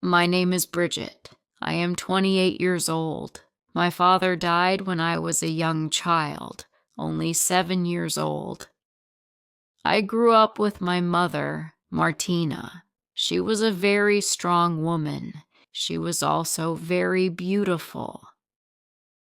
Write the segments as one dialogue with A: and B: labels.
A: My name is Bridget. I am 28 years old. My father died when I was a young child, only 7 years old. I grew up with my mother, Martina. She was a very strong woman. She was also very beautiful.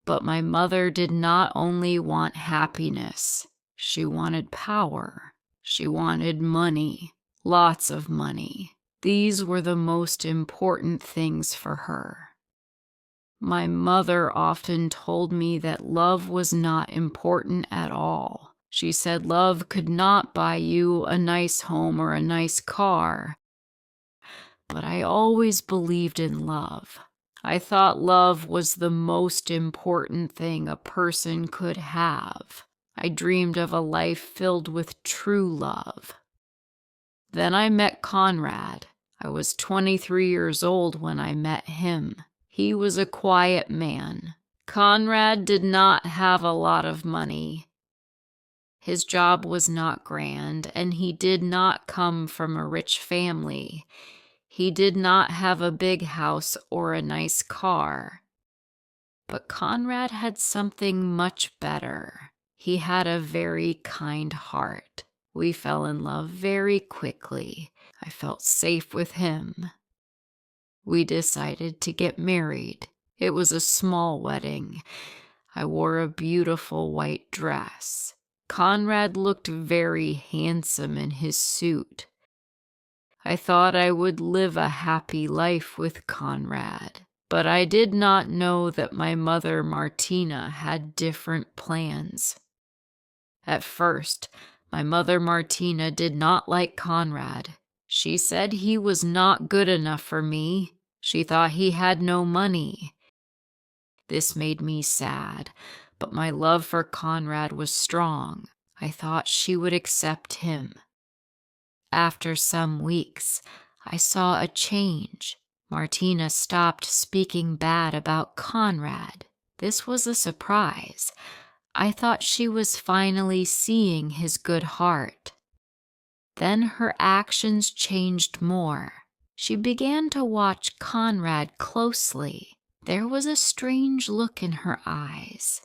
A: But my mother did not only want happiness. She wanted power. She wanted money, lots of money. These were the most important things for her. My mother often told me that love was not important at all. She said love could not buy you a nice home or a nice car. But I always believed in love. I thought love was the most important thing a person could have. I dreamed of a life filled with true love. Then I met Conrad. I was 23 years old when I met him. He was a quiet man. Conrad did not have a lot of money. His job was not grand, and he did not come from a rich family. He did not have a big house or a nice car. But Conrad had something much better. He had a very kind heart. We fell in love very quickly. I felt safe with him. We decided to get married. It was a small wedding. I wore a beautiful white dress. Conrad looked very handsome in his suit. I thought I would live a happy life with Conrad, but I did not know that my mother Martina had different plans. At first, my mother Martina did not like Conrad. She said he was not good enough for me. She thought he had no money. This made me sad, but my love for Conrad was strong. I thought she would accept him. After some weeks, I saw a change. Martina stopped speaking bad about Conrad. This was a surprise. I thought she was finally seeing his good heart. Then her actions changed more. She began to watch Conrad closely. There was a strange look in her eyes.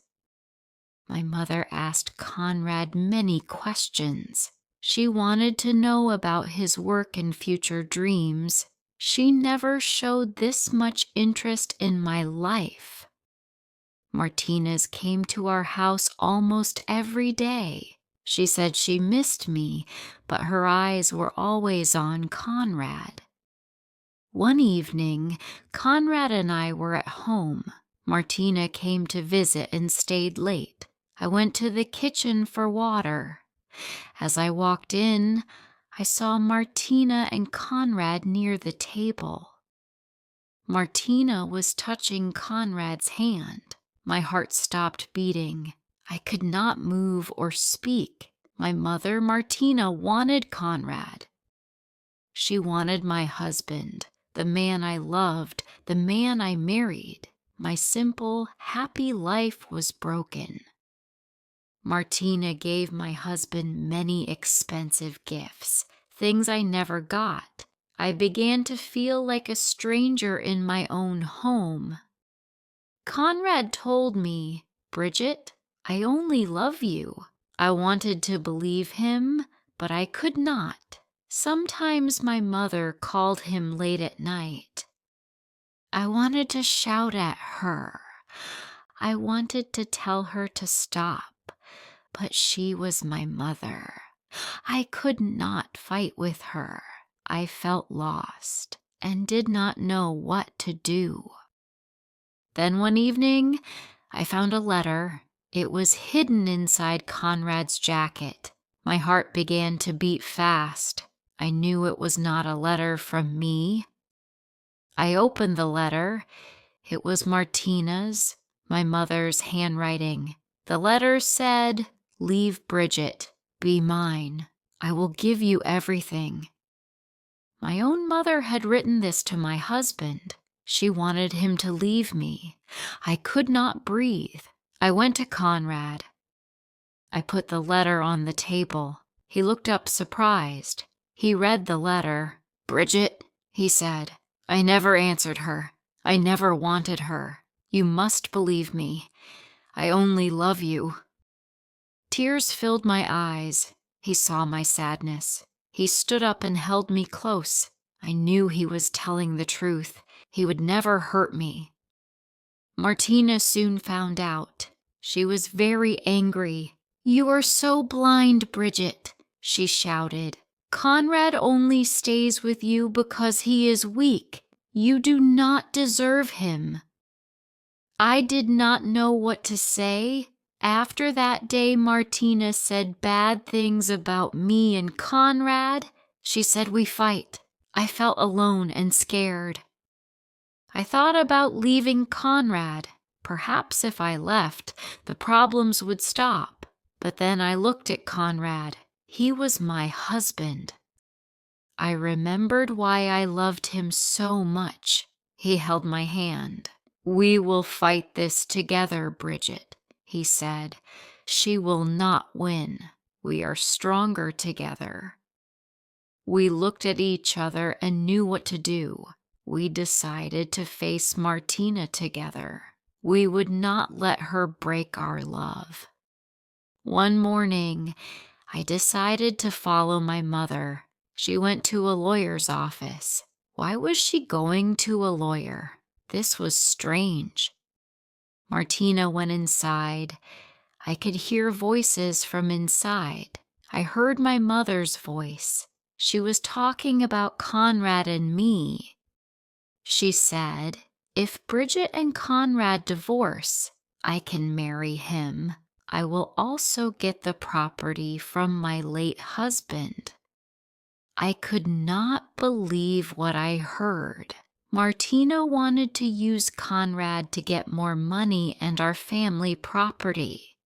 A: My mother asked Conrad many questions. She wanted to know about his work and future dreams. She never showed this much interest in my life. Martinez came to our house almost every day. She said she missed me, but her eyes were always on Conrad. One evening, Conrad and I were at home. Martina came to visit and stayed late. I went to the kitchen for water. As I walked in, I saw Martina and Conrad near the table. Martina was touching Conrad's hand. My heart stopped beating. I could not move or speak. My mother, Martina, wanted Conrad. She wanted my husband, the man I loved, the man I married. My simple, happy life was broken. Martina gave my husband many expensive gifts, things I never got. I began to feel like a stranger in my own home. Conrad told me, "Bridget, I only love you." I wanted to believe him, but I could not. Sometimes my mother called him late at night. I wanted to shout at her. I wanted to tell her to stop, but she was my mother. I could not fight with her. I felt lost and did not know what to do. Then one evening, I found a letter. It was hidden inside Conrad's jacket. My heart began to beat fast. I knew it was not a letter from me. I opened the letter. It was Martina's, my mother's handwriting. The letter said, "Leave Bridget. Be mine. I will give you everything." My own mother had written this to my husband. She wanted him to leave me. I could not breathe. I went to Conrad. I put the letter on the table. He looked up surprised. He read the letter. "Bridget," he said, I never answered her. I never wanted her. You must believe me. I only love you." Tears filled my eyes. He saw my sadness. He stood up and held me close. I knew he was telling the truth. He would never hurt me. Martina soon found out. She was very angry. "You are so blind, Bridget," she shouted. "Conrad only stays with you because he is weak. You do not deserve him." I did not know what to say. After that day, Martina said bad things about me and Conrad. She said we fight. I felt alone and scared. I thought about leaving Conrad. Perhaps if I left, the problems would stop. But then I looked at Conrad. He was my husband. I remembered why I loved him so much. He held my hand. "We will fight this together, Bridget," he said. "She will not win. We are stronger together." We looked at each other and knew what to do. We decided to face Martina together. We would not let her break our love. One morning, I decided to follow my mother. She went to a lawyer's office. Why was she going to a lawyer? This was strange. Martina went inside. I could hear voices from inside. I heard my mother's voice. She was talking about Conrad and me. She said, "If Bridget and Conrad divorce, I can marry him. I will also get the property from my late husband." I could not believe what I heard. Martina wanted to use Conrad to get more money and our family property.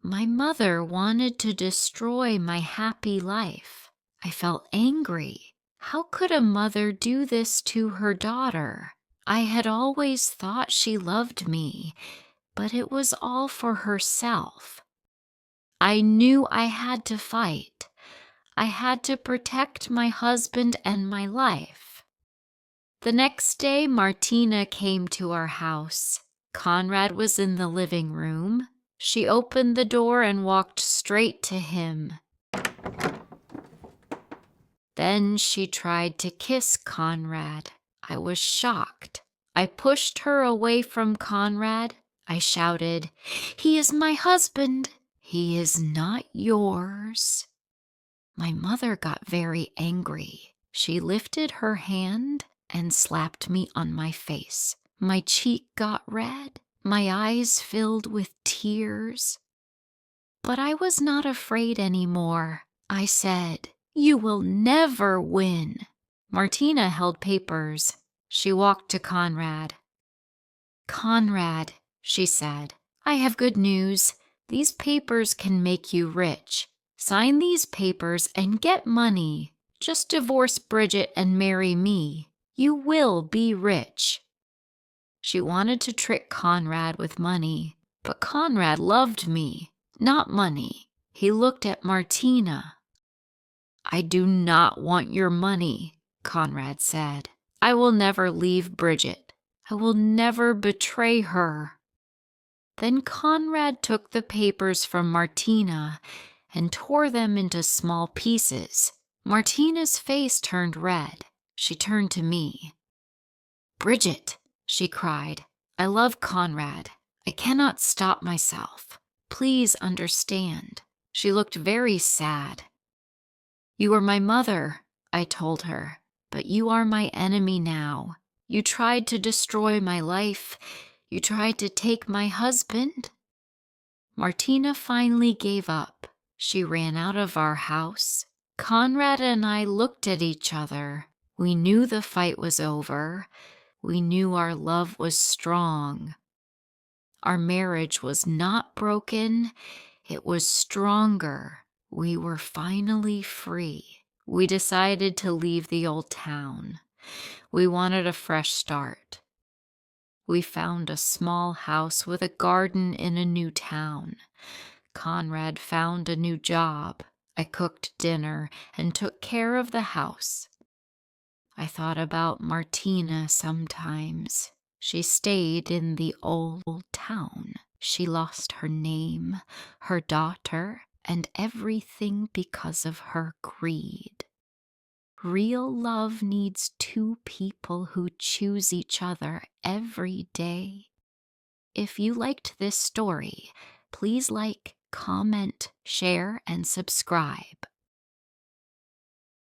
A: My mother wanted to destroy my happy life. I felt angry. How could a mother do this to her daughter? I had always thought she loved me, but it was all for herself. I knew I had to fight. I had to protect my husband and my life. The next day, Martina came to our house. Conrad was in the living room. She opened the door and walked straight to him. Then she tried to kiss Conrad. I was shocked. I pushed her away from Conrad. I shouted, "He is my husband. He is not yours." My mother got very angry. She lifted her hand and slapped me on my face. My cheek got red. My eyes filled with tears. But I was not afraid anymore. I said, "You will never win." Martina held papers. She walked to Conrad. "Conrad," she said, "I have good news. These papers can make you rich. Sign these papers and get money. Just divorce Bridget and marry me. You will be rich." She wanted to trick Conrad with money, but Conrad loved me, not money. He looked at Martina. "I do not want your money," Conrad said. "I will never leave Bridget. I will never betray her." Then Conrad took the papers from Martina and tore them into small pieces. Martina's face turned red. She turned to me. "Bridget," she cried, "I love Conrad. I cannot stop myself. Please understand." She looked very sad. "You are my mother," I told her, "but you are my enemy now. You tried to destroy my life. You tried to take my husband." Martina finally gave up. She ran out of our house. Conrad and I looked at each other. We knew the fight was over. We knew our love was strong. Our marriage was not broken. It was stronger. We were finally free. We decided to leave the old town. We wanted a fresh start. We found a small house with a garden in a new town. Conrad found a new job. I cooked dinner and took care of the house. I thought about Martina sometimes. She stayed in the old town. She lost her name, her daughter, and everything because of her greed. Real love needs two people who choose each other every day. If you liked this story, please like, comment, share, and subscribe.